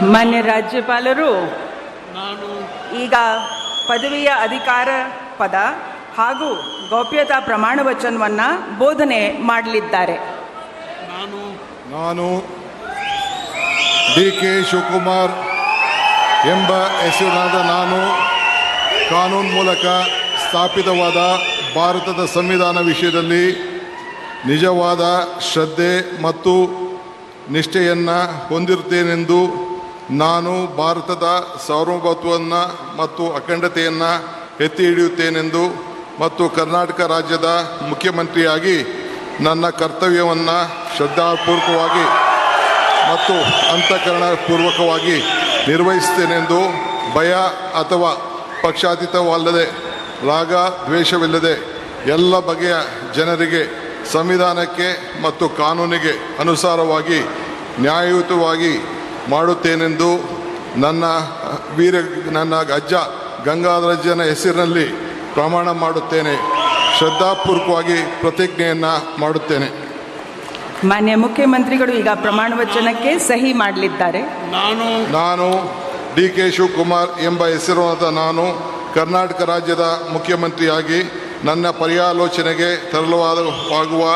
ಮಾನ್ಯ ರಾಜ್ಯಪಾಲರು ನಾನು ಈಗ ಪದವಿಯ ಅಧಿಕಾರ ಪದ ಹಾಗೂ ಗೌಪ್ಯತಾ ಪ್ರಮಾಣ ವಚನವನ್ನು ಬೋಧನೆ ಮಾಡಲಿದ್ದಾರೆ. ನಾನು ಡಿ.ಕೆ. ಶಿವಕುಮಾರ್ ಎಂಬ ಹೆಸರಿನಾದ ನಾನು ಕಾನೂನು ಮೂಲಕ ಸ್ಥಾಪಿತವಾದ ಭಾರತದ ಸಂವಿಧಾನ ವಿಷಯದಲ್ಲಿ ನಿಜವಾದ ಶ್ರದ್ಧೆ ಮತ್ತು ನಿಷ್ಠೆಯನ್ನು ಹೊಂದಿರುತ್ತೇನೆಂದು ನಾನು ಭಾರತದ ಸಾರ್ವಭೌಮತ್ವವನ್ನು ಮತ್ತು ಅಖಂಡತೆಯನ್ನು ಎತ್ತಿ ಹಿಡಿಯುತ್ತೇನೆಂದು ಮತ್ತು ಕರ್ನಾಟಕ ರಾಜ್ಯದ ಮುಖ್ಯಮಂತ್ರಿಯಾಗಿ ನನ್ನ ಕರ್ತವ್ಯವನ್ನು ಶ್ರದ್ಧಾಪೂರ್ವಕವಾಗಿ ಮತ್ತು ಅಂತಃಕರಣಪೂರ್ವಕವಾಗಿ ನಿರ್ವಹಿಸುತ್ತೇನೆಂದು ಭಯ ಅಥವಾ ಪಕ್ಷಾತೀತವಲ್ಲದೆ ರಾಗ ದ್ವೇಷವಿಲ್ಲದೆ ಎಲ್ಲ ಬಗೆಯ ಜನರಿಗೆ ಸಂವಿಧಾನಕ್ಕೆ ಮತ್ತು ಕಾನೂನಿಗೆ ಅನುಸಾರವಾಗಿ ನ್ಯಾಯಯುತವಾಗಿ ಮಾಡುತ್ತೇನೆಂದು ನನ್ನ ಅಜ್ಜ ಗಂಗಾಧರಜ್ಜನ ಹೆಸರಿನಲ್ಲಿ ಪ್ರಮಾಣ ಮಾಡುತ್ತೇನೆ. ಶ್ರದ್ಧಾಪೂರ್ವಕವಾಗಿ ಪ್ರತಿಜ್ಞೆಯನ್ನು ಮಾಡುತ್ತೇನೆ. ಮಾನ್ಯ ಮುಖ್ಯಮಂತ್ರಿಗಳು ಈಗ ಪ್ರಮಾಣ ವಚನಕ್ಕೆ ಸಹಿ ಮಾಡಲಿದ್ದಾರೆ. ನಾನು ಡಿ.ಕೆ. ಶಿವಕುಮಾರ್ ಎಂಬ ಹೆಸರಾದ ನಾನು ಕರ್ನಾಟಕ ರಾಜ್ಯದ ಮುಖ್ಯಮಂತ್ರಿಯಾಗಿ ನನ್ನ ಪರ್ಯಾಲೋಚನೆಗೆ ತರಲಾಗುವ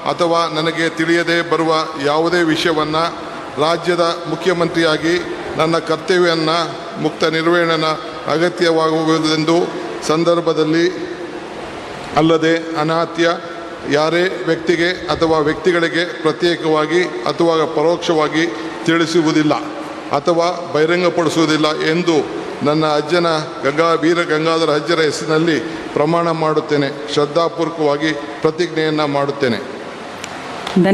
ಅಥವಾ ನನಗೆ ತಿಳಿಯದೇ ಬರುವ ಯಾವುದೇ ವಿಷಯವನ್ನು ರಾಜ್ಯದ ಮುಖ್ಯಮಂತ್ರಿಯಾಗಿ ನನ್ನ ಕರ್ತವ್ಯವನ್ನು ಮುಕ್ತ ನಿರ್ವಹಣೆ ಅಗತ್ಯವಾಗುವುದೆಂದು ಸಂದರ್ಭದಲ್ಲಿ ಅಲ್ಲದೆ ಅನಾತ್ಯ ಯಾರೇ ವ್ಯಕ್ತಿಗೆ ಅಥವಾ ವ್ಯಕ್ತಿಗಳಿಗೆ ಪ್ರತ್ಯೇಕವಾಗಿ ಅಥವಾ ಪರೋಕ್ಷವಾಗಿ ತಿಳಿಸುವುದಿಲ್ಲ ಅಥವಾ ಬಹಿರಂಗಪಡಿಸುವುದಿಲ್ಲ ಎಂದು ನನ್ನ ಅಜ್ಜನ ವೀರ ಗಂಗಾಧರ ಅಜ್ಜರ ಹೆಸರಿನಲ್ಲಿ ಪ್ರಮಾಣ ಮಾಡುತ್ತೇನೆ. ಶ್ರದ್ಧಾಪೂರ್ವಕವಾಗಿ ಪ್ರತಿಜ್ಞೆಯನ್ನು ಮಾಡುತ್ತೇನೆ. ಧನ್ಯವಾದ.